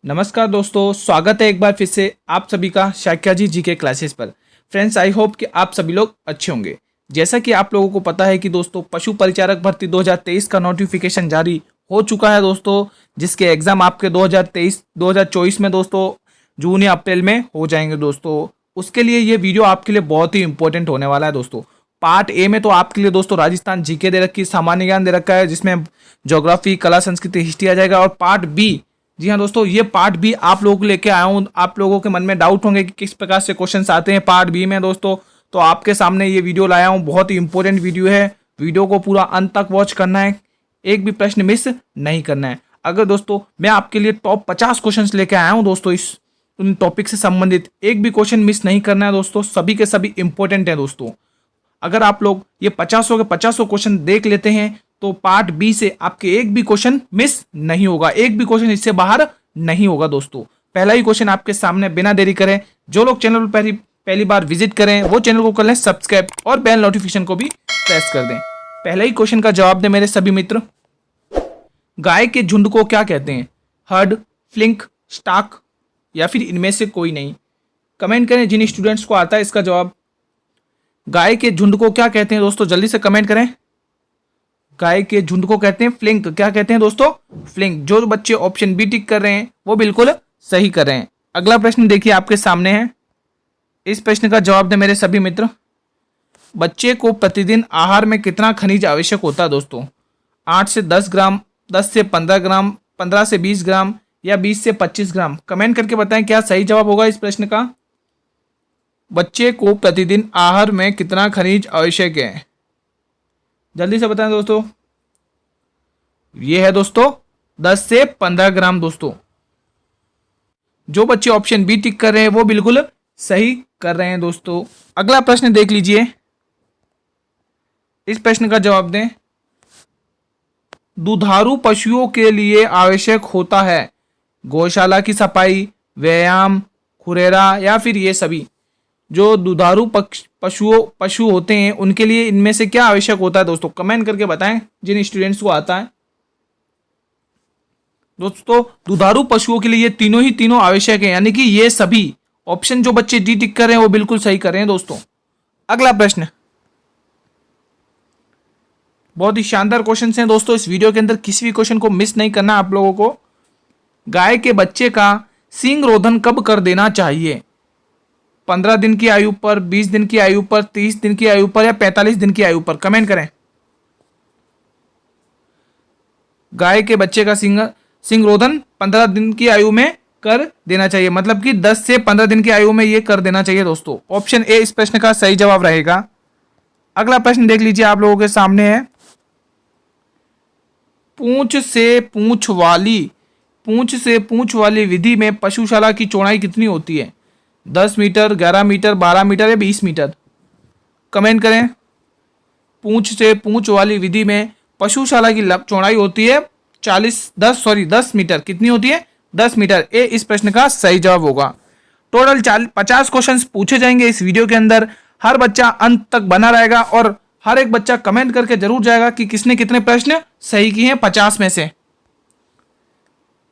नमस्कार दोस्तों, स्वागत है एक बार फिर से आप सभी का शाक्या जी जीके क्लासेस पर। फ्रेंड्स, आई होप कि आप सभी लोग अच्छे होंगे। जैसा कि आप लोगों को पता है कि दोस्तों पशु परिचारक भर्ती 2023 का नोटिफिकेशन जारी हो चुका है दोस्तों, जिसके एग्ज़ाम आपके 2024 में दोस्तों जून या अप्रैल में हो जाएंगे दोस्तों। उसके लिए ये वीडियो आपके लिए बहुत ही इंपॉर्टेंट होने वाला है दोस्तों। पार्ट ए में तो आपके लिए दोस्तों राजस्थान जीके दे रखी, सामान्य ज्ञान दे रखा है, जिसमें ज्योग्राफी, कला, संस्कृति, हिस्ट्री आ जाएगा। और पार्ट बी, जी हाँ दोस्तों, ये पार्ट बी आप लोगों को लेके आया हूँ। आप लोगों के मन में डाउट होंगे कि किस प्रकार से क्वेश्चंस आते हैं पार्ट बी में दोस्तों, तो आपके सामने ये वीडियो लाया हूँ। बहुत ही इंपॉर्टेंट वीडियो है, वीडियो को पूरा अंत तक वॉच करना है, एक भी प्रश्न मिस नहीं करना है। अगर दोस्तों मैं आपके लिए टॉप 50 क्वेश्चंस लेके आया हूँ दोस्तों, इस उन टॉपिक से संबंधित एक भी क्वेश्चन मिस नहीं करना है दोस्तों। सभी के सभी इंपॉर्टेंट है दोस्तों। अगर आप लोग ये 50 के 50 क्वेश्चन देख लेते हैं तो पार्ट बी से आपके एक भी क्वेश्चन मिस नहीं होगा, एक भी क्वेश्चन इससे बाहर नहीं होगा दोस्तों। पहला ही क्वेश्चन आपके सामने, बिना देरी करें जो लोग चैनल पर पहली बार विजिट करें वो चैनल को कर लें सब्सक्राइब और बेल नोटिफिकेशन को भी प्रेस कर दें। पहले ही क्वेश्चन का जवाब दें मेरे सभी मित्र। गाय के झुंड को क्या कहते हैं? हर्ड, फ्लिंक, स्टाक या फिर इनमें से कोई नहीं? कमेंट करें जिन स्टूडेंट्स को आता है इसका जवाब। गाय के झुंड को क्या कहते हैं दोस्तों? जल्दी से कमेंट करें। गाय के झुंड को कहते हैं फ्लिंक। क्या कहते हैं दोस्तों? फ्लिंक। जो बच्चे ऑप्शन बी टिक कर रहे हैं वो बिल्कुल सही कर रहे हैं। अगला प्रश्न देखिए आपके सामने है, इस प्रश्न का जवाब दें मेरे सभी मित्र। बच्चे को प्रतिदिन आहार में कितना खनिज आवश्यक होता है दोस्तों? 8 से 10 ग्राम, 10 से 15 ग्राम, 15 से 20 ग्राम या 20 से 25 ग्राम? कमेंट करके बताएं क्या सही जवाब होगा इस प्रश्न का। बच्चे को प्रतिदिन आहार में कितना खनिज आवश्यक है? जल्दी से बताएं दोस्तों। ये है दोस्तों 10 से 15 ग्राम दोस्तों। जो बच्चे ऑप्शन बी टिक कर रहे हैं वो बिल्कुल सही कर रहे हैं दोस्तों। अगला प्रश्न देख लीजिए, इस प्रश्न का जवाब दें। दुधारू पशुओं के लिए आवश्यक होता है गौशाला की सफाई, व्यायाम, खुरेरा या फिर ये सभी? जो दुधारू पशु होते हैं उनके लिए इनमें से क्या आवश्यक होता है दोस्तों? कमेंट करके बताएं जिन स्टूडेंट्स को आता है। दोस्तों दुधारू पशुओं के लिए ये तीनों आवश्यक है, यानी कि ये सभी ऑप्शन जो बच्चे डी टिक कर रहे हैं वो बिल्कुल सही कर रहे हैं दोस्तों। अगला प्रश्न, बहुत ही शानदार क्वेश्चन हैं दोस्तों। इस वीडियो के अंदर किसी भी क्वेश्चन को मिस नहीं करना आप लोगों को। गाय के बच्चे का सींग रोधन कब कर देना चाहिए? 15 दिन की आयु पर, 20 दिन की आयु पर, 30 दिन की आयु पर या 45 दिन की आयु पर? कमेंट करें। गाय के बच्चे का सिंग रोधन 15 दिन की आयु में कर देना चाहिए, मतलब कि 10 से 15 दिन की आयु में ये कर देना चाहिए दोस्तों। ऑप्शन ए इस प्रश्न का सही जवाब रहेगा। अगला प्रश्न देख लीजिए आप लोगों के सामने है, पूंछ से पूंछ वाली विधि में पशुशाला की चौड़ाई कितनी होती है? 10 मीटर, 11 मीटर, 12 मीटर या 20 मीटर? कमेंट करें। पूंछ से पूंछ वाली विधि में पशुशाला की चौड़ाई होती है 10 मीटर। कितनी होती है? 10 मीटर। ए इस प्रश्न का सही जवाब होगा। टोटल 50 क्वेश्चंस पूछे जाएंगे इस वीडियो के अंदर। हर बच्चा अंत तक बना रहेगा और हर एक बच्चा कमेंट करके जरूर जाएगा कि किसने कितने प्रश्न सही किए हैं 50 में से।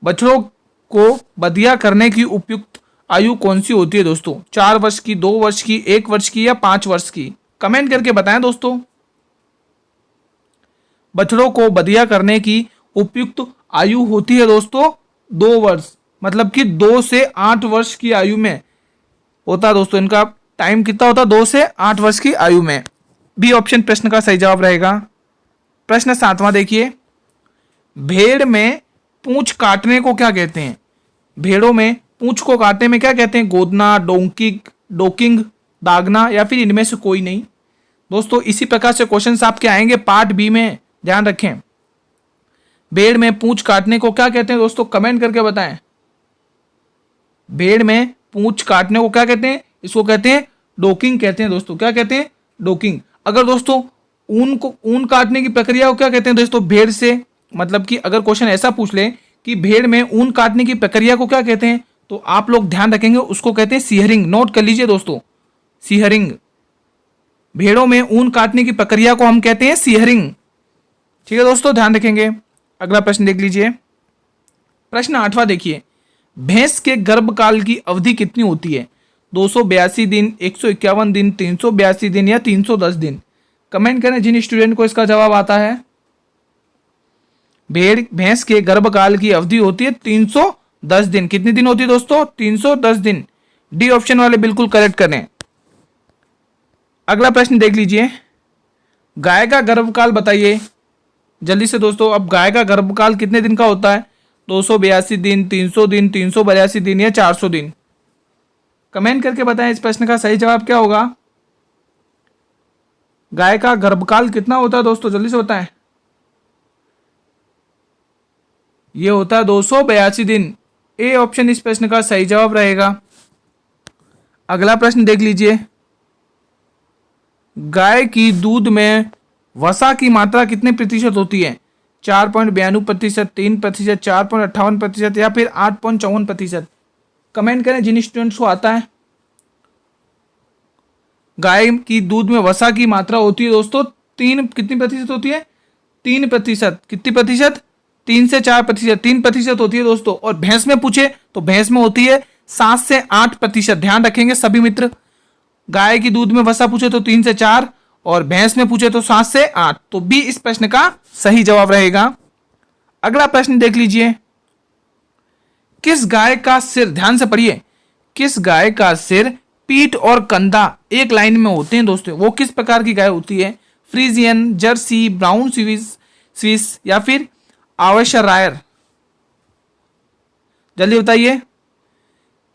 बछड़ों को बधिया करने की उपयुक्त आयु कौन सी होती है दोस्तों? 4 वर्ष की, 2 वर्ष की, 1 वर्ष की या 5 वर्ष की? कमेंट करके बताएं दोस्तों। बछड़ों को बधिया करने की उपयुक्त आयु होती है दोस्तों 2 वर्ष, मतलब कि 2 से 8 वर्ष की आयु में होता है दोस्तों। इनका टाइम कितना होता है? 2 से 8 वर्ष की आयु में। बी ऑप्शन प्रश्न का सही जवाब रहेगा। प्रश्न 7वां देखिए, भेड़ में पूंछ काटने को क्या कहते हैं? भेड़ों में पूंछ को काटने में क्या कहते हैं? गोदना, डोकिंग, दागना या फिर इनमें से कोई नहीं? दोस्तों इसी प्रकार से क्वेश्चंस आपके आएंगे पार्ट बी में, ध्यान रखें। भेड़ में पूंछ काटने को क्या कहते हैं दोस्तों? कमेंट करके बताएं। भेड़ में पूंछ काटने को क्या कहते हैं? इसको कहते हैं डोकिंग कहते हैं दोस्तों। क्या कहते हैं? डोकिंग। अगर दोस्तों ऊन काटने की प्रक्रिया को क्या कहते हैं दोस्तों? भेड़ से, मतलब कि अगर क्वेश्चन ऐसा पूछ ले कि भेड़ में ऊन काटने की प्रक्रिया को क्या कहते हैं, तो आप लोग ध्यान रखेंगे उसको कहते हैं सीहरिंग। नोट कर लीजिए दोस्तों, सीहरिंग। भेड़ों में ऊन काटने की प्रक्रिया को हम कहते हैं सीहरिंग। ठीक है दोस्तों, ध्यान रखेंगे। अगला प्रश्न देख लीजिए, प्रश्न 8वां देखिए, भैंस के गर्भकाल की अवधि कितनी होती है? 282 दिन, 151 दिन, 382 दिन या 310 दिन? कमेंट करें जिन स्टूडेंट को इसका जवाब आता है। भैंस के गर्भकाल की अवधि होती है 310 दिन। कितने दिन होती है दोस्तों? 310 दिन। डी ऑप्शन वाले बिल्कुल करेक्ट करें। अगला प्रश्न देख लीजिए, गाय का गर्भकाल बताइए जल्दी से दोस्तों। अब गाय का गर्भकाल कितने दिन का होता है? 282 दिन, 300 दिन, 382 दिन या 400 दिन? कमेंट करके बताएं इस प्रश्न का सही जवाब क्या होगा। गाय का गर्भकाल कितना होता है दोस्तों? जल्दी से बताएं। ये होता है 282 दिन। ए ऑप्शन इस प्रश्न का सही जवाब रहेगा। अगला प्रश्न देख लीजिए, गाय की दूध में वसा की मात्रा कितने प्रतिशत होती है? 4.92%, 3%, 4.58% या फिर 8.54%? कमेंट करें जिन स्टूडेंट्स को आता है। गाय की दूध में वसा की मात्रा होती है दोस्तों कितनी प्रतिशत होती है? 3%। कितनी प्रतिशत? 3 से 4%, 3% होती है दोस्तों। और भैंस में पूछे तो भैंस में होती है 7 से 8%। ध्यान रखेंगे सभी मित्र। गाय की दूध में वसा पूछे तो 3 से 4 और भैंस में पूछे तो 7 से 8। तो बी इस प्रश्न का सही जवाब रहेगा। अगला प्रश्न देख लीजिए, किस गाय का सिर, ध्यान से पढ़िए, किस गाय का सिर, पीठ और कंधा एक लाइन में होते हैं दोस्तों? वो किस प्रकार की गाय होती है? फ्रीजियन, जर्सी, ब्राउन स्विस या फिर आवर्शरायर? जल्दी बताइए,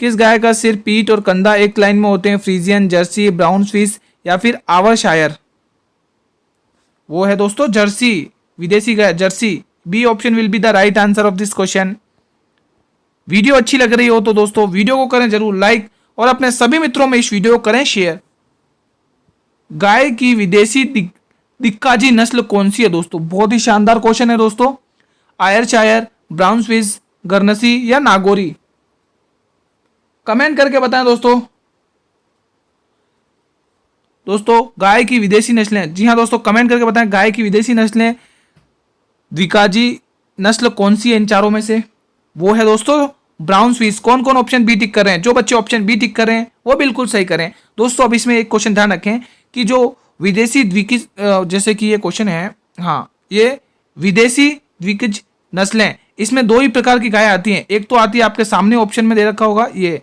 किस गाय का सिर, पीठ और कंधा एक लाइन में होते हैं? फ्रीजियन, जर्सी, ब्राउन स्विस या फिर आवर्शरायर? वो है दोस्तों जर्सी, विदेशी गाय Jersey. B option will be the right answer of this question. Video अच्छी लग रही हो तो दोस्तों वीडियो को करें जरूर लाइक और अपने सभी मित्रों में इस वीडियो को करें शेयर। गाय की विदेशी दिक्काजी नस्ल कौन सी है दोस्तों? बहुत ही शानदार क्वेश्चन है दोस्तों। आयरशायर, ब्राउन स्विस, गरनसी या नागौरी? कमेंट करके बताएं दोस्तों। गाय की विदेशी नस्लें, जी हाँ दोस्तों कमेंट करके बताएं गाय की विदेशी नस्लें द्विकाजी नस्ल कौन सी है इन चारों में से? वो है दोस्तों ब्राउन स्विस। कौन कौन ऑप्शन बी टिक कर रहे हैं? जो बच्चे ऑप्शन बी टिक कर रहे हैं वो बिल्कुल सही करें दोस्तों। अब इसमें एक क्वेश्चन ध्यान रखें कि जो विदेशी द्विकिज, जैसे कि ये क्वेश्चन है, हाँ ये विदेशी द्विकिज नस्लें, इसमें दो ही प्रकार की गाय आती हैं। एक तो आती है आपके सामने ऑप्शन में दे रखा होगा ये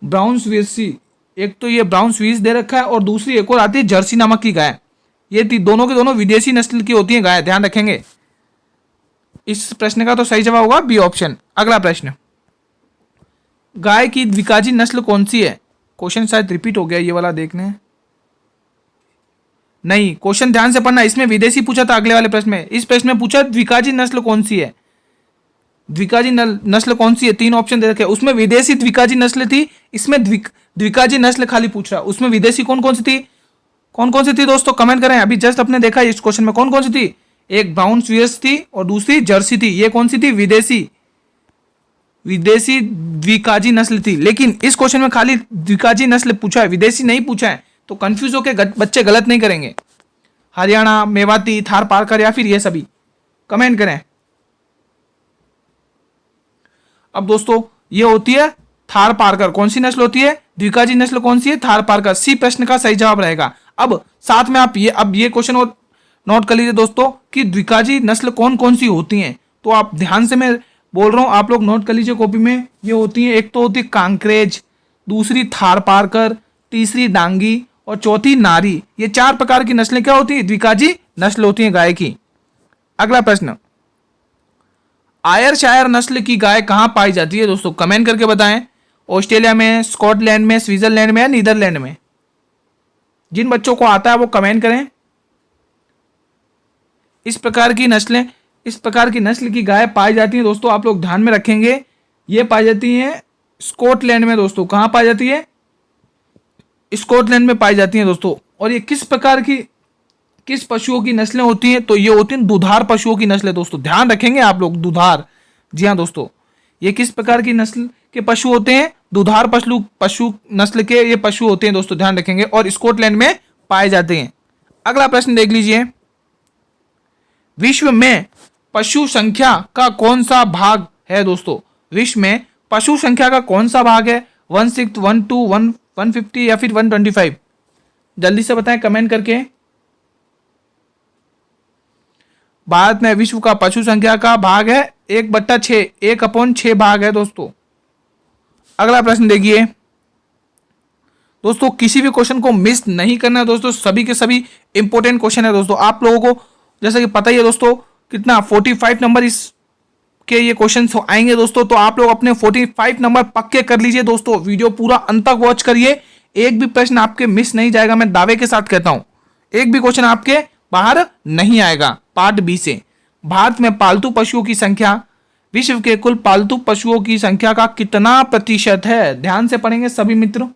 ब्राउन स्विसी, एक तो ये ब्राउन स्विस दे रखा है और दूसरी एक और आती है जर्सी नामक की गाय। ये दोनों के दोनों विदेशी नस्ल की होती हैं गाय, ध्यान रखेंगे। इस प्रश्न का तो सही जवाब होगा बी ऑप्शन। अगला प्रश्न, गाय की द्विकाजी नस्ल कौन सी है? क्वेश्चन शायद रिपीट हो गया ये वाला, देखने नहीं, क्वेश्चन ध्यान से पढ़ना। इसमें विदेशी पूछा था अगले वाले प्रश्न में, इस प्रश्न में पूछा द्विकाजी नस्ल कौन सी है। द्विकाजी नस्ल कौन सी है? 3 ऑप्शन दे रखे, उसमें विदेशी द्विकाजी नस्ल थी, इसमें द्विकाजी नस्ल खाली पूछ रहा। उसमें विदेशी कौन कौन सी थी? कौन कौन सी थी दोस्तों कमेंट करें। अभी जस्ट अपने देखा इस क्वेश्चन में कौन कौन सी थी? एक ब्राउन स्विस थी और दूसरी जर्सी थी। ये कौन सी थी? विदेशी द्विकाजी नस्ल थी। लेकिन इस क्वेश्चन में खाली द्विकाजी नस्ल पूछा है, विदेशी नहीं पूछा है, तो कंफ्यूज होकर बच्चे गलत नहीं करेंगे। हरियाणा, मेवाती, थार पारकर या फिर ये सभी? कमेंट करें। अब दोस्तों ये होती है थार पारकर। कौन सी नस्ल होती है? द्विकाजी नस्ल कौन सी है? थार पारकर। सी प्रश्न का सही जवाब रहेगा। अब साथ में आप ये क्वेश्चन और नोट कर लीजिए दोस्तों कि द्विकाजी नस्ल कौन कौन सी होती हैं। तो आप ध्यान से, मैं बोल रहा हूं, आप लोग नोट कर लीजिए कॉपी में। ये होती है, एक तो होती है कांकरेज, दूसरी थार पारकर, तीसरी डांगी और चौथी नारी। ये 4 प्रकार की नस्लें क्या होती है? द्विकाजी नस्ल होती है गाय की। अगला प्रश्न, आयरशायर नस्ल की गाय कहां पाई जाती है दोस्तों? कमेंट करके बताएं। ऑस्ट्रेलिया में, स्कॉटलैंड में, स्विट्जरलैंड में या नीदरलैंड में? जिन बच्चों को आता है वो कमेंट करें। इस प्रकार की नस्ल की गाय पाई जाती है दोस्तों, आप लोग ध्यान में रखेंगे। ये पाई जाती है स्कॉटलैंड में दोस्तों। कहां पाई जाती है? स्कॉटलैंड में पाई जाती है दोस्तों। और ये किस पशुओं की नस्लें होती हैं? तो ये होती हैं दुधार पशुओं की नस्लें दोस्तों, ध्यान रखेंगे आप लोग। दुधार, जी हाँ दोस्तों, ये किस प्रकार की नस्ल के पशु होते हैं? दुधार पशु नस्ल के ये पशु होते हैं दोस्तों, ध्यान रखेंगे, और स्कॉटलैंड में पाए जाते हैं। अगला प्रश्न देख लीजिए, विश्व में पशु संख्या का कौन सा भाग है दोस्तों? विश्व में पशु संख्या का कौन सा भाग है? 1/6, 1/2, 1/50 या फिर 1/25? जल्दी से बताएं कमेंट करके। भारत में विश्व का पशु संख्या का भाग है 1/6, 1/6 भाग है दोस्तों। अगला प्रश्न देखिए दोस्तों, किसी भी क्वेश्चन को मिस नहीं करना है दोस्तों, सभी के सभी इंपॉर्टेंट क्वेश्चन है दोस्तों। आप लोगों को जैसा कि पता ही है दोस्तों, कितना 45 नंबर इस के ये क्वेश्चन आएंगे दोस्तों, तो आप लोग अपने 45 नंबर पक्के कर लीजिए दोस्तों। वीडियो पूरा अंत तक वॉच करिए, एक भी प्रश्न आपके मिस नहीं जाएगा, मैं दावे के साथ कहता हूं। एक भी क्वेश्चन आपके बाहर नहीं आएगा। पार्ट बी से, भारत में पालतू पशुओं की संख्या विश्व के कुल पालतू पशुओं की संख्या का कितना प्रतिशत है? ध्यान से पढ़ेंगे सभी मित्रों।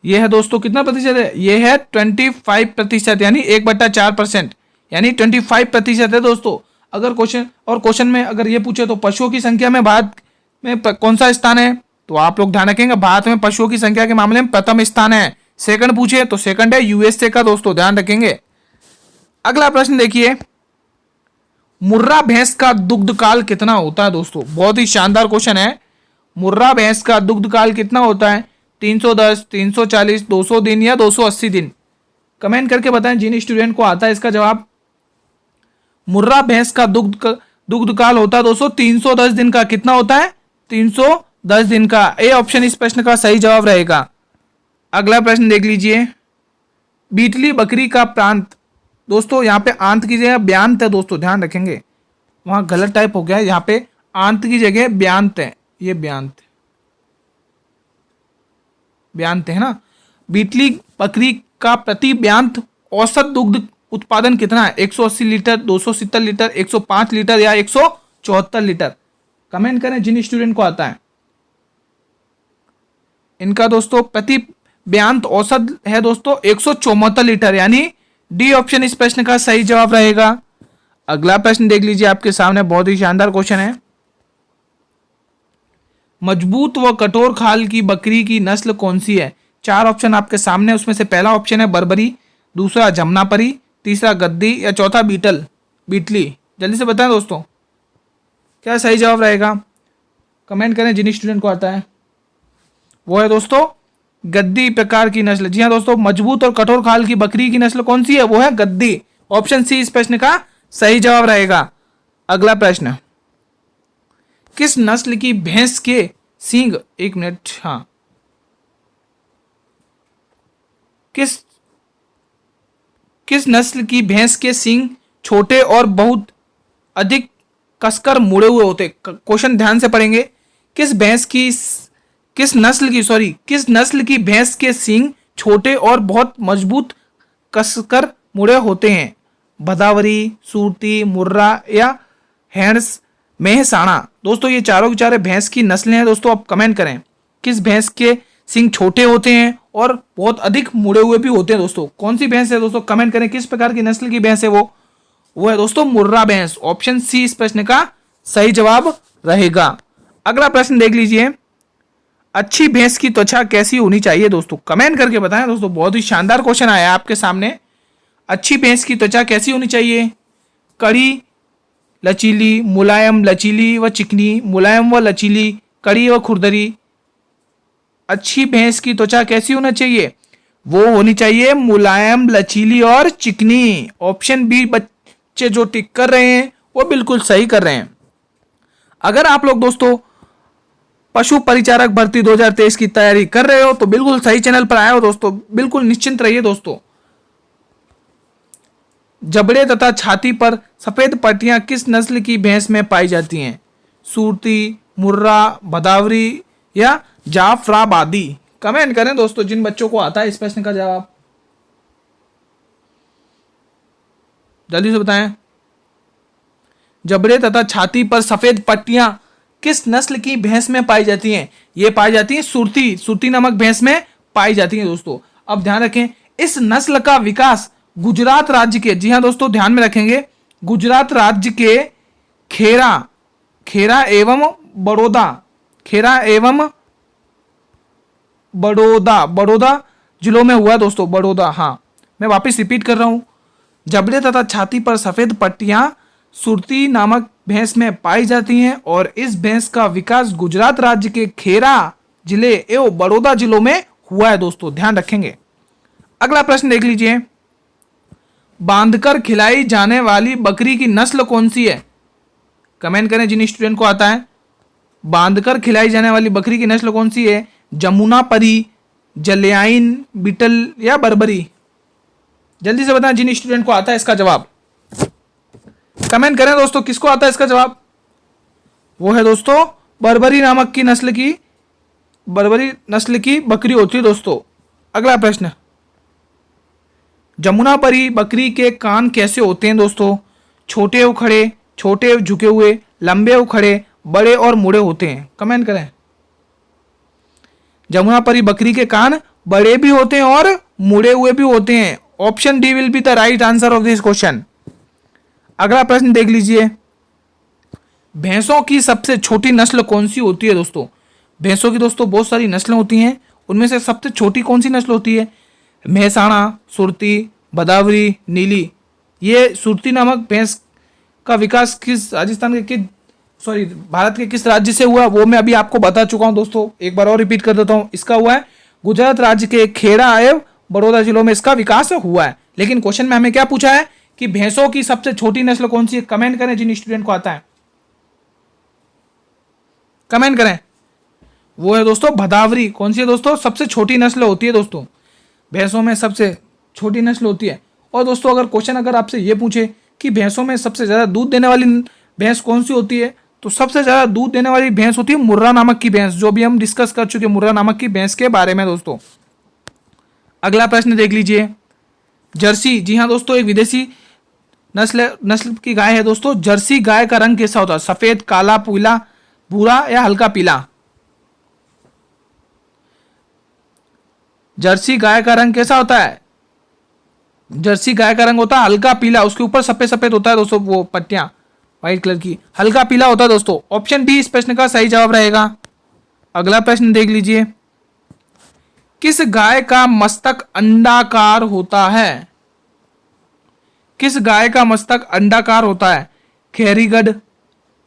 यह है दोस्तों कितना प्रतिशत है? यह है 25%, यानी 1/4%, यानी 25% है दोस्तों। अगर क्वेश्चन में अगर ये पूछे तो पशुओं की संख्या में भारत में कौन सा स्थान है, तो आप लोग ध्यान रखेंगे भारत में पशुओं की संख्या के मामले में प्रथम स्थान है। सेकंड पूछे तो सेकंड है यूएसए का दोस्तों, ध्यान रखेंगे। अगला प्रश्न देखिए, मुर्रा भैंस का दुग्ध काल कितना होता है दोस्तों? बहुत ही शानदार क्वेश्चन है। मुर्रा भैंस का दुग्ध काल कितना होता है? 310, 340, 200 दिन या 280 दिन? कमेंट करके बताएं जिन स्टूडेंट को आता है इसका जवाब। मुर्रा भैंस का दुग्ध काल होता है दोस्तों 310 दिन का। कितना होता है? 310 दिन का। ए ऑप्शन इस प्रश्न का सही जवाब रहेगा। अगला प्रश्न देख लीजिए, बीटली बकरी का प्रांत, दोस्तों यहाँ पे आंत की जगह ब्यांत है दोस्तों, ध्यान रखेंगे। वहां गलत टाइप हो गया है, यहाँ पे आंत की जगह ब्यांत है, ये ब्यांत है ना। बीटली बकरी का प्रति ब्यांत औसत दुग्ध उत्पादन कितना है? 180 लीटर, 270 लीटर, 105 लीटर या 174 लीटर? कमेंट करें जिन स्टूडेंट को आता है। इनका दोस्तों प्रति ब्यांत औसत है दोस्तों 174 लीटर, यानी डी ऑप्शन इस प्रश्न का सही जवाब रहेगा। अगला प्रश्न देख लीजिए आपके सामने, बहुत ही शानदार क्वेश्चन है। मजबूत व कठोर खाल की बकरी की नस्ल कौन सी है? 4 ऑप्शन आपके सामने, उसमें से पहला ऑप्शन है बर्बरी, दूसरा जमुनापरी, तीसरा गद्दी या चौथा बीटली? जल्दी से बताएं दोस्तों क्या सही जवाब रहेगा। कमेंट करें जिन स्टूडेंट को आता है। वो है दोस्तों गद्दी प्रकार की नस्ल। जी हाँ दोस्तों, मजबूत और कठोर खाल की बकरी की नस्ल कौन सी है? वो है गद्दी। ऑप्शन सी इस प्रश्न का सही जवाब रहेगा। अगला प्रश्न, किस नस्ल की भैंस के सींग, एक मिनट, हाँ, किस नस्ल की भैंस के सींग छोटे और बहुत अधिक कसकर मुड़े हुए होते? क्वेश्चन ध्यान से पढ़ेंगे। किस नस्ल की भैंस के सींग छोटे और बहुत मजबूत कसकर मुड़े होते हैं? भदावरी, सूरती, मुर्रा या हैंड्स मेहसाणा? दोस्तों ये चारों की चारों भैंस की नस्लें हैं दोस्तों। आप कमेंट करें किस भैंस के सींग छोटे होते हैं और बहुत अधिक मुड़े हुए भी होते हैं दोस्तों? कौन सी भैंस है दोस्तों? कमेंट करें किस प्रकार की नस्ल की भैंस है वो है दोस्तों मुर्रा भैंस। ऑप्शन सी इस प्रश्न का सही जवाब रहेगा। अगला प्रश्न देख लीजिए, अच्छी भैंस की त्वचा कैसी होनी चाहिए दोस्तों? कमेंट करके बताएं दोस्तों, बहुत ही शानदार क्वेश्चन आया है आपके सामने। अच्छी भैंस की त्वचा कैसी होनी चाहिए? कड़ी, लचीली, मुलायम, लचीली व चिकनी, मुलायम व लचीली, कड़ी व खुरदरी? अच्छी भैंस की त्वचा कैसी होना चाहिए? वो होनी चाहिए मुलायम, लचीली और चिकनी। ऑप्शन बी बच्चे जो टिक कर रहे हैं वो बिल्कुल सही कर रहे हैं। अगर आप लोग दोस्तों पशु परिचारक भर्ती 2023 की तैयारी कर रहे हो तो बिल्कुल सही चैनल पर आए हो दोस्तों, बिल्कुल निश्चिंत रहिए दोस्तों। जबड़े तथा छाती पर सफेद पट्टियां किस नस्ल की भैंस में पाई जाती हैं? सूरती, मुर्रा, भदावरी या जाफराबादी? कमेंट करें दोस्तों जिन बच्चों को आता है इस प्रश्न का जवाब, जल्दी से बताएं। जबड़े तथा छाती पर सफेद पट्टियां किस नस्ल की भैंस में पाई जाती हैं? ये पाई जाती है सूरती नामक भैंस में पाई जाती है दोस्तों। अब ध्यान रखें, इस नस्ल का विकास गुजरात राज्य के, जी हाँ दोस्तों ध्यान में रखेंगे, गुजरात राज्य के खेरा एवं बड़ौदा जिलों में हुआ दोस्तों। बड़ौदा, हाँ मैं वापस रिपीट कर रहा हूं। जबड़े तथा छाती पर सफेद पट्टियां सुरती नामक भैंस में पाई जाती हैं और इस भैंस का विकास गुजरात राज्य के खेरा जिले एवं बड़ौदा जिलों में हुआ है दोस्तों, ध्यान रखेंगे। अगला प्रश्न देख लीजिए, बांधकर खिलाई जाने वाली बकरी की नस्ल कौन सी है? कमेंट करें जिन स्टूडेंट को आता है। बांधकर खिलाई जाने वाली बकरी की नस्ल कौन सी है? जमुनापरी, जलयाइन, बीटल या बर्बरी? जल्दी से बताएं जिन स्टूडेंट को आता है इसका जवाब। कमेंट करें दोस्तों, किसको आता है इसका जवाब? वो है दोस्तों बर्बरी नामक की नस्ल की, बर्बरी नस्ल की बकरी होती है दोस्तों। अगला प्रश्न, जमुनापरी बकरी के कान कैसे होते हैं दोस्तों? छोटे व खड़े, छोटे व झुके हुए, लंबे व खड़े, बड़े और मुड़े होते हैं? कमेंट करें। जमुनापरी बकरी के कान बड़े भी होते हैं और मुड़े हुए भी होते हैं। Option D will be the right answer of this question. अगला प्रश्न देख लीजिए, भैंसों की सबसे छोटी नस्ल कौन सी होती है दोस्तों? भैंसों की दोस्तों बहुत सारी नस्लें होती हैं, उनमें से सबसे छोटी कौन सी नस्ल होती है? मेहसाणा, सुरती, भदावरी, नीली। ये सुरती नामक भैंस का विकास किस राजस्थान के भारत के किस राज्य से हुआ वो मैं अभी आपको बता चुका हूं दोस्तों, एक बार और रिपीट कर देता हूं। इसका हुआ है गुजरात राज्य के खेड़ा एवं बड़ौदा जिलों में इसका विकास हुआ है। लेकिन क्वेश्चन में हमें क्या पूछा है कि भैंसों की सबसे छोटी नस्ल कौन सी है? कमेंट करें जिन स्टूडेंट को आता है, कमेंट करें। वो है दोस्तों भदावरी। कौन सी है दोस्तों? सबसे छोटी नस्ल होती है दोस्तों, भैंसों में सबसे छोटी नस्ल होती है। और दोस्तों अगर क्वेश्चन अगर आपसे ये पूछे कि भैंसों में सबसे ज्यादा दूध देने वाली भैंस कौन सी होती है, तो सबसे ज्यादा दूध देने वाली भैंस होती है मुर्रा नामक की भैंस, जो भी हम डिस्कस कर चुके मुर्रा नामक की भैंस के बारे में दोस्तों। अगला प्रश्न देख लीजिए, जर्सी। जी हाँ दोस्तों, एक विदेशी नस्ल की गाय है दोस्तों। जर्सी गाय का रंग कैसा होता है? सफेद, काला, पीला, भूरा या हल्का पीला? जर्सी गाय का रंग कैसा होता है? जर्सी गाय का रंग होता है हल्का पीला, उसके ऊपर सफेद सफेद होता है दोस्तों, वो पट्टियां व्हाइट कलर की, हल्का पीला होता है दोस्तों। ऑप्शन डी इस प्रश्न का सही जवाब रहेगा। अगला प्रश्न देख लीजिए, किस गाय का मस्तक अंडाकार होता है? किस गाय का मस्तक अंडाकार होता है? खैरीगढ़,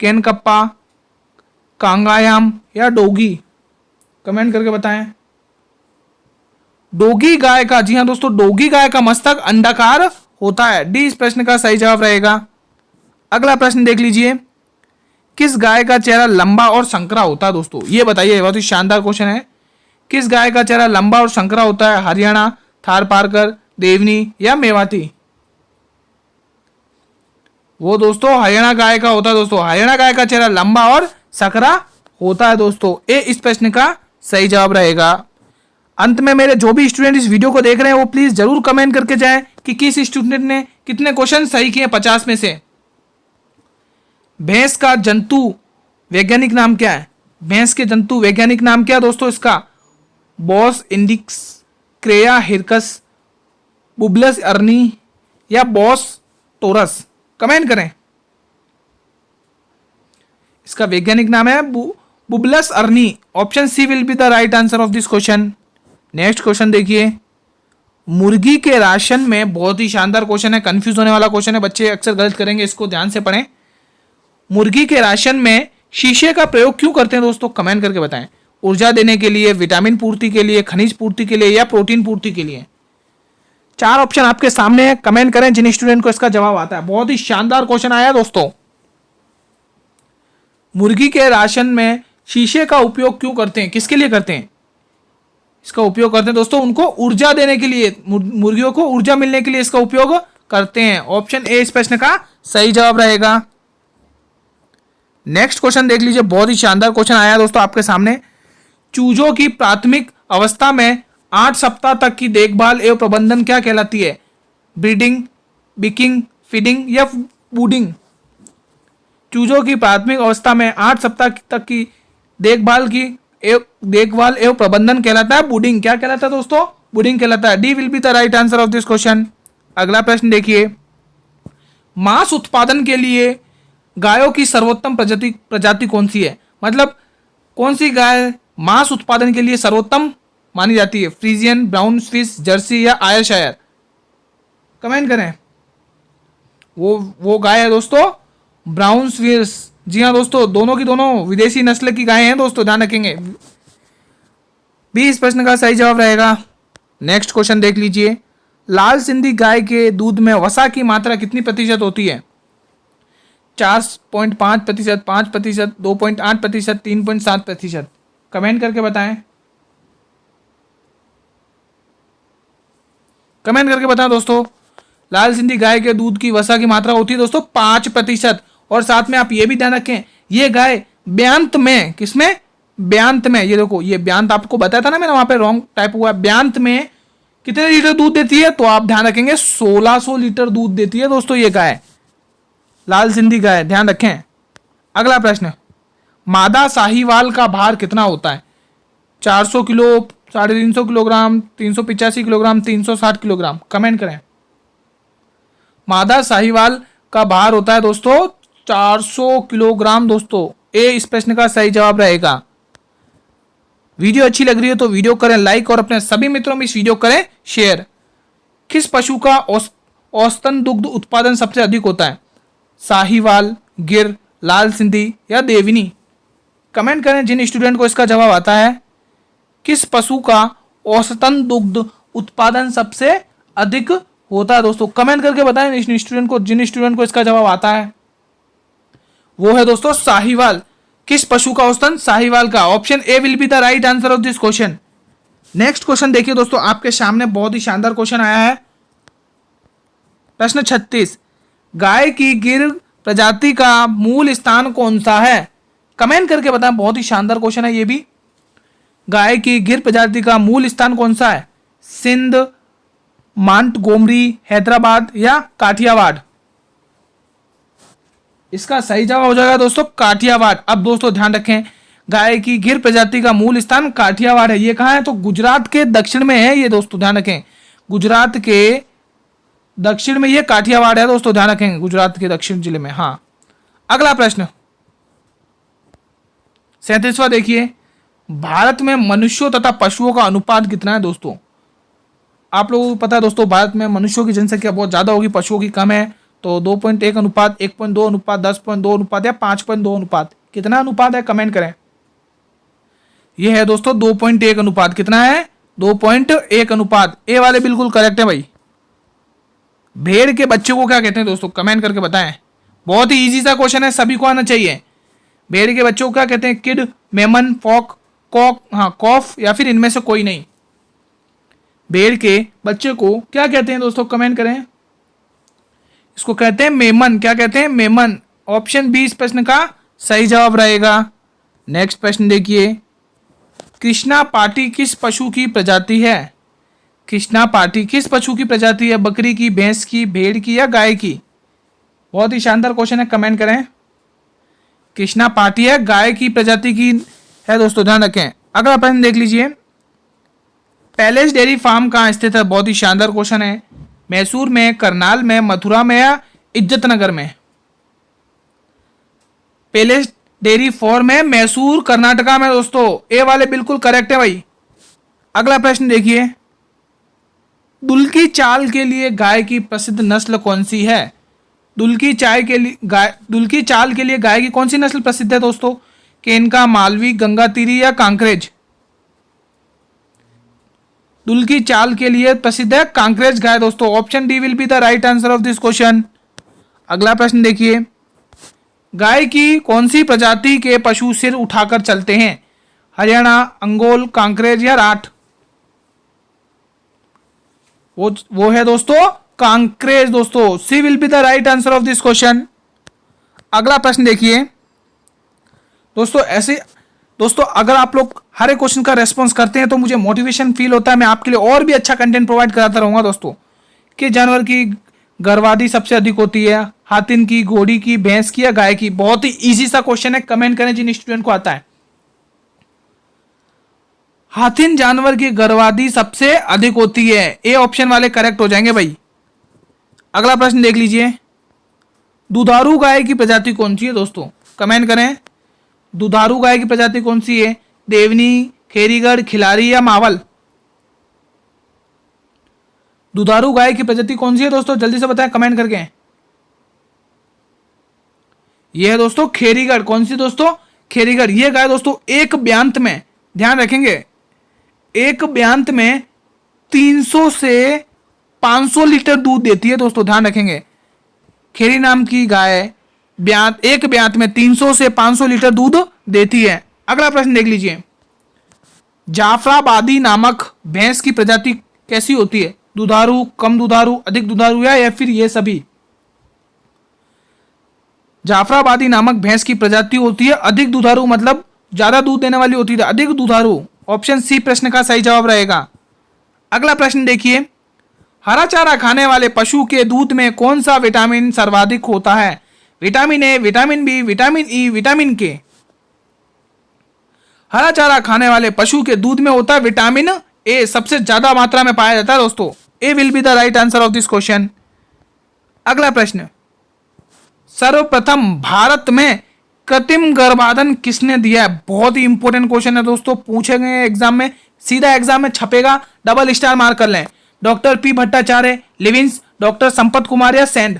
केनकप्पा, कांगायाम या डोगी? कमेंट करके बताएं। डोगी गाय का, जी हाँ दोस्तों, डोगी गाय का मस्तक अंडाकार होता है। डी इस प्रश्न का सही जवाब रहेगा। अगला प्रश्न देख लीजिए, किस गाय का चेहरा लंबा और संकरा होता है दोस्तों? ये बताइए, बहुत ही शानदार क्वेश्चन है। किस गाय का चेहरा लंबा और संकरा होता है? हरियाणा, थार पारकर, देवनी या मेवाती? वो दोस्तों हरियाणा गाय का होता है दोस्तों। हरियाणा गाय का चेहरा लंबा और संकरा होता है दोस्तों। ए इस प्रश्न का सही जवाब रहेगा। अंत में मेरे जो भी स्टूडेंट इस वीडियो को देख रहे हैं वो प्लीज जरूर कमेंट करके जाएं कि किस स्टूडेंट ने कितने क्वेश्चन सही किए 50 में से। भैंस का जंतु वैज्ञानिक नाम क्या है? भैंस के जंतु वैज्ञानिक नाम क्या है दोस्तों इसका? बॉस इंडिक्स, क्रेया हिरकस, बुबलस अर्नी या बॉस टोरस? कमेंट करें। इसका वैज्ञानिक नाम है Bubalus arnee. Option C will be the right answer of this question. Next question देखिए, मुर्गी के राशन में, बहुत ही शानदार क्वेश्चन है, कंफ्यूज होने वाला क्वेश्चन है, बच्चे अक्सर गलत करेंगे, इसको ध्यान से पढ़ें। मुर्गी के राशन में शीशे का प्रयोग क्यों करते हैं दोस्तों? कमेंट करके बताएं। ऊर्जा देने के लिए, विटामिन पूर्ति के लिए, खनिज पूर्ति के लिए या प्रोटीन पूर्ति के लिए? 4 ऑप्शन आपके सामने है, कमेंट करें जिन स्टूडेंट को इसका जवाब आता है। बहुत ही शानदार क्वेश्चन आया दोस्तों। मुर्गी के राशन में शीशे का उपयोग क्यों करते हैं? किसके लिए करते हैं इसका उपयोग? करते हैं दोस्तों उनको ऊर्जा देने के लिए, मुर्गियों को ऊर्जा मिलने के लिए इसका उपयोग करते हैं। ऑप्शन ए इस प्रश्न का सही जवाब रहेगा। नेक्स्ट क्वेश्चन देख लीजिए, बहुत ही शानदार क्वेश्चन आया दोस्तों आपके सामने। चूजों की प्राथमिक अवस्था में 8 सप्ताह तक की देखभाल एवं प्रबंधन क्या कहलाती है? ब्रीडिंग, बिकिंग, फीडिंग या बूडिंग? चूजों की प्राथमिक अवस्था में 8 सप्ताह तक की देखभाल एवं प्रबंधन कहलाता है बूडिंग। क्या कहलाता है दोस्तों? बूडिंग कहलाता है। D will be the right answer of this question. अगला प्रश्न देखिए, मांस उत्पादन के लिए गायों की सर्वोत्तम प्रजाति कौन सी है? मतलब कौन सी गाय मांस उत्पादन के लिए सर्वोत्तम मानी जाती है? फ्रीजियन, ब्राउन स्विस, जर्सी या आयरशायर? कमेंट करें। वो गाय है दोस्तों ब्राउन स्वियर्स, जी हाँ दोस्तों, दोनों की दोनों विदेशी नस्ल की गायें हैं दोस्तों, ध्यान रखेंगे। 20 प्रश्न का सही जवाब रहेगा। नेक्स्ट क्वेश्चन देख लीजिए, लाल सिंधी गाय के दूध में वसा की मात्रा कितनी प्रतिशत होती है? 4.5%, 5%, 2.8%, 3.7%। कमेंट करके बताएं, कमेंट करके बताएं दोस्तों। लाल सिंधी गाय के दूध की वसा की मात्रा होती है दोस्तों 5%। और साथ में आप ये भी ध्यान रखें, ये गाय ब्यांत में, किसमें? ब्यांत में। ये देखो, ये ब्यांत आपको बताया था ना मैंने, वहां पे रॉन्ग टाइप हुआ है। ब्यांत में कितने लीटर दूध देती है? तो आप ध्यान रखेंगे 1600 लीटर दूध देती है दोस्तों ये गाय, लाल सिंधी गाय, ध्यान रखें। अगला प्रश्न, मादा साहीवाल का भार कितना होता है? 400 kilo, 350 kilogram, 385 kilogram, 360 kilogram. Comment करें। मादा साहीवाल का भार होता है दोस्तों 400 किलोग्राम दोस्तों। ए इस प्रश्न का सही जवाब रहेगा। वीडियो अच्छी लग रही है तो वीडियो करें लाइक और अपने सभी मित्रों में इस वीडियो करें शेयर। किस पशु का औसतन दुग्ध उत्पादन सबसे अधिक होता है? साहीवाल, गिर, लाल सिंधी या देवनी? कमेंट करें जिन स्टूडेंट को इसका जवाब आता है। किस पशु का औसतन दुग्ध उत्पादन सबसे अधिक होता है दोस्तों? कमेंट करके बताएं जिन स्टूडेंट को इसका जवाब आता है। वो है दोस्तों साहीवाल। किस पशु का औसतन? साहीवाल का। Option A will be the right answer of this question. Next question देखिए दोस्तों, आपके सामने बहुत ही शानदार क्वेश्चन आया है। प्रश्न 36, गाय की गिर प्रजाति का मूल स्थान कौन सा है? कमेंट करके बताएं, बहुत ही शानदार क्वेश्चन है ये भी। गाय की गिर प्रजाति का मूल स्थान कौन सा है? सिंध, मांटगोमरी, हैदराबाद या काठियावाड़? इसका सही जवाब हो जाएगा दोस्तों काठियावाड़। अब दोस्तों ध्यान रखें, गाय की गिर प्रजाति का मूल स्थान काठियावाड़ है। ये कहाँ है? तो गुजरात के दक्षिण में है ये दोस्तों, ध्यान रखें। गुजरात के दक्षिण में ये काठियावाड़ है दोस्तों, ध्यान रखें, गुजरात के दक्षिण जिले में। हाँ, अगला प्रश्न 37वां देखिए, भारत में मनुष्यों तथा पशुओं का अनुपात कितना है दोस्तों? आप लोगों को पता है दोस्तों, भारत में मनुष्यों की जनसंख्या बहुत ज्यादा होगी, पशुओं की कम है। तो 2.1 अनुपात, 1.2 अनुपात, 10.2 अनुपात या 5.2 अनुपात? कितना अनुपात है? कमेंट करें। यह है दोस्तों 2.1 अनुपात। कितना है? 2.1 अनुपात। ए वाले बिल्कुल करेक्ट है भाई। भेड़ के बच्चे को क्या कहते हैं दोस्तों? कमेंट करके बताएं। बहुत ही इजी सा क्वेश्चन है, सभी को आना चाहिए। भेड़ के बच्चों को क्या कहते हैं? किड, मेमन, फॉक, कॉक, हाँ कॉफ या फिर इनमें से कोई नहीं। भेड़ के बच्चे को क्या कहते हैं दोस्तों? कमेंट करें। इसको कहते हैं मेमन। क्या कहते हैं? मेमन। ऑप्शन बी इस प्रश्न का सही जवाब रहेगा। नेक्स्ट प्रश्न देखिए, कृष्णा पाठी किस पशु की प्रजाति है? कृष्णा पाठी किस पशु की प्रजाति है? बकरी की, भैंस की, भेड़ की या गाय की? बहुत ही शानदार क्वेश्चन है, कमेंट करें। कृष्णा पाठी है, गाय की प्रजाति की है दोस्तों, ध्यान रखें। अगला प्रश्न देख लीजिए, पैलेस डेयरी फार्म कहाँ स्थित है? बहुत ही शानदार क्वेश्चन है। मैसूर में, करनाल में, मथुरा में या इज्जतनगर में? पैलेस डेयरी फार्म है मैसूर, कर्नाटका में दोस्तों। ए वाले बिल्कुल करेक्ट है भाई। अगला प्रश्न देखिए, दुल्की चाल के लिए गाय की प्रसिद्ध नस्ल कौन सी है? दुल्की चाल के लिए गाय की कौन सी नस्ल प्रसिद्ध है दोस्तों? केनका, मालवी, गंगातीरी या कांकरेज? दुल्की चाल के लिए प्रसिद्ध है कांकरेज गाय दोस्तों। Option D will be the right answer of this question. अगला प्रश्न देखिए, गाय की कौन सी प्रजाति के पशु सिर उठाकर चलते हैं? हरियाणा, अंगोल, कांकरेज या राठ? वो है दोस्तों कांकरेज दोस्तों। C will be the right answer of this question. अगला प्रश्न देखिए दोस्तों, ऐसे दोस्तों अगर आप लोग हर एक क्वेश्चन का रेस्पॉन्स करते हैं तो मुझे मोटिवेशन फील होता है, मैं आपके लिए और भी अच्छा कंटेंट प्रोवाइड कराता रहूंगा दोस्तों। कि जानवर की गर्भावधि सबसे अधिक होती है? हाथिन की, घोड़ी की, भैंस की या गाय की? बहुत ही इजी सा क्वेश्चन है, कमेंट करें जिन स्टूडेंट को आता है। हाथिन जानवर की गर्भावधि सबसे अधिक होती है। ए ऑप्शन वाले करेक्ट हो जाएंगे भाई। अगला प्रश्न देख लीजिए, दुधारू गाय की प्रजाति कौन सी है दोस्तों? कमेंट करें। दुधारू गाय की प्रजाति कौन सी है? देवनी, खेरीगढ़, खिलारी या मावल? दुधारू गाय की प्रजाति कौन सी है दोस्तों? जल्दी से बताएं कमेंट करके। ये है दोस्तों खेरीगढ़। कौन सी दोस्तों? खेरीगढ़। ये गाय दोस्तों एक ब्यांत में, ध्यान रखेंगे, एक ब्यांत में 300 से 500 लीटर दूध देती है दोस्तों, ध्यान रखेंगे। खेरी नाम की गाय एक ब्यांत में 300 से 500 लीटर दूध देती है। अगला प्रश्न देख लीजिए, जाफराबादी नामक भैंस की प्रजाति कैसी होती है? दुधारू, कम दुधारू, अधिक दुधारू या फिर ये सभी? जाफराबादी नामक भैंस की प्रजाति होती है अधिक दुधारू, मतलब ज्यादा दूध देने वाली होती है, अधिक दुधारू। ऑप्शन सी प्रश्न का सही जवाब रहेगा। अगला प्रश्न देखिए, हरा चारा खाने वाले पशु के दूध में कौन सा विटामिन सर्वाधिक होता है? Vitamin A, vitamin B, vitamin E, vitamin K? हरा चारा खाने वाले पशु के दूध में होता है विटामिन ए, सबसे ज्यादा मात्रा में पाया जाता है दोस्तों। A will be the right answer of this question. अगला प्रश्न, सर्वप्रथम भारत में कृत्रिम गर्भाधान किसने दिया है? बहुत ही इंपॉर्टेंट क्वेश्चन है दोस्तों, पूछे गए एग्जाम में, सीधा एग्जाम में छपेगा, डबल स्टार मार्क कर लें। डॉक्टर पी भट्टाचार्य, लिविंस, डॉक्टर संपत कुमार या सेंड?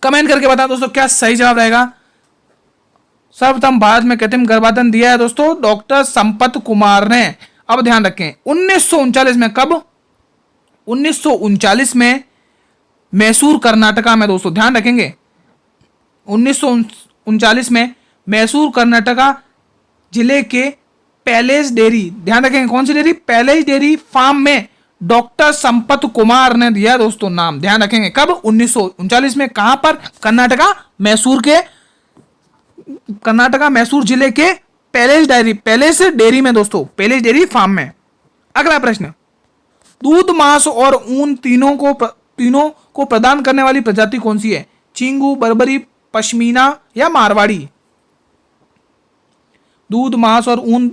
कमेंट करके बताओ दोस्तों क्या सही जवाब रहेगा। सर्वप्रथम भारत में कृत्रिम गर्भाधान दिया है दोस्तों डॉक्टर संपत कुमार ने। अब ध्यान रखें 1939 में, कब? 1939 में मैसूर कर्नाटका में दोस्तों, ध्यान रखेंगे 1939 में मैसूर कर्नाटका जिले के पैलेस डेयरी, ध्यान रखेंगे कौन सी डेयरी? पैलेस डेयरी फार्म में डॉक्टर संपत कुमार ने दिया दोस्तों नाम, ध्यान रखेंगे। कब? 1939 में। कहां पर? कर्नाटका, मैसूर के, कर्नाटका मैसूर जिले के पैलेस डेयरी में दोस्तों, पैलेस डेयरी फार्म में। अगला प्रश्न, दूध, मांस और ऊन तीनों को प्रदान करने वाली प्रजाति कौन सी है? चिंगू, बर्बरी, पश्मीना या मारवाड़ी? दूध, मांस और ऊन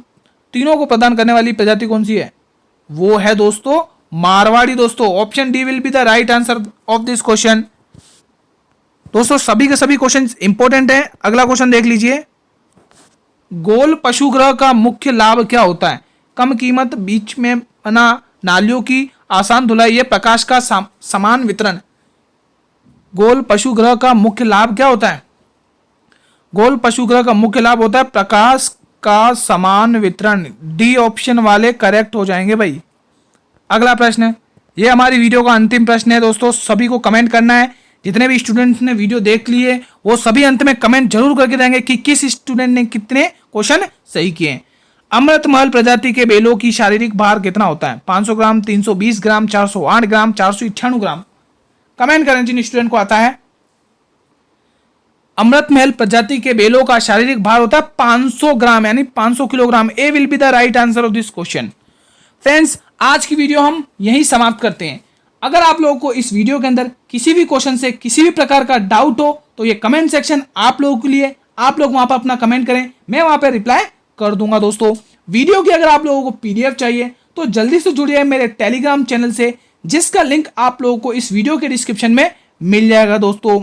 तीनों को प्रदान करने वाली प्रजाति कौन सी है? वो है दोस्तों मारवाड़ी दोस्तों। Option D will be the right answer of this question. दोस्तों सभी के सभी क्वेश्चन इंपॉर्टेंट है। अगला क्वेश्चन देख लीजिए, गोल पशुगृह का मुख्य लाभ क्या होता है? कम कीमत, बीच में बना नालियों की आसान धुलाई, ये प्रकाश का समान वितरण। गोल पशुगृह का मुख्य लाभ क्या होता है? गोल पशुगृह का मुख्य लाभ होता है प्रकाश का समान वितरण। डी ऑप्शन वाले करेक्ट हो जाएंगे भाई। अगला प्रश्न, ये हमारी वीडियो का अंतिम प्रश्न है दोस्तों, सभी को कमेंट करना है। जितने भी स्टूडेंट्स ने वीडियो देख लिए वो सभी अंत में कमेंट जरूर करके देंगे कि किस स्टूडेंट ने कितने क्वेश्चन सही किए। अमृतमहल प्रजाति के बेलों की शारीरिक भार कितना होता है? 500 ग्राम, 320 ग्राम, 408 ग्राम, 498 ग्राम? कमेंट करें जिन स्टूडेंट को आता है। अमृतमहल प्रजाति के बेलों का शारीरिक भार होता है 500 ग्राम, यानी 500 kilogram. A will be the right answer of this question. Friends आज की वीडियो हम यहीं समाप्त करते हैं। अगर आप लोगों को इस वीडियो के अंदर किसी भी क्वेश्चन से किसी भी प्रकार का डाउट हो तो ये कमेंट सेक्शन आप लोगों के लिए, आप लोग वहां पर अपना कमेंट करें, मैं वहां पर रिप्लाई कर दूंगा दोस्तों। वीडियो की अगर आप लोगों को पीडीएफ चाहिए तो जल्दी से जुड़िए मेरे टेलीग्राम चैनल से, जिसका लिंक आप लोगों को इस वीडियो के डिस्क्रिप्शन में मिल जाएगा दोस्तों।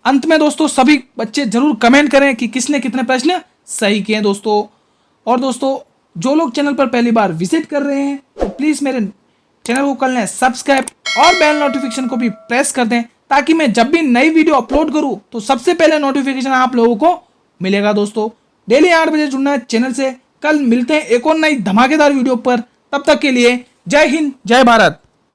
अंत में दोस्तों सभी बच्चे जरूर कमेंट करें कि किसने कितने प्रश्न सही किए दोस्तों। और दोस्तों जो लोग चैनल पर पहली बार विजिट कर रहे हैं तो प्लीज मेरे चैनल को कर लें सब्सक्राइब और बेल नोटिफिकेशन को भी प्रेस कर दें, ताकि मैं जब भी नई वीडियो अपलोड करूं तो सबसे पहले नोटिफिकेशन आप लोगों को मिलेगा दोस्तों। डेली 8 बजे जुड़ना है चैनल से। कल मिलते हैं एक और नई धमाकेदार वीडियो पर, तब तक के लिए जय हिंद, जय भारत।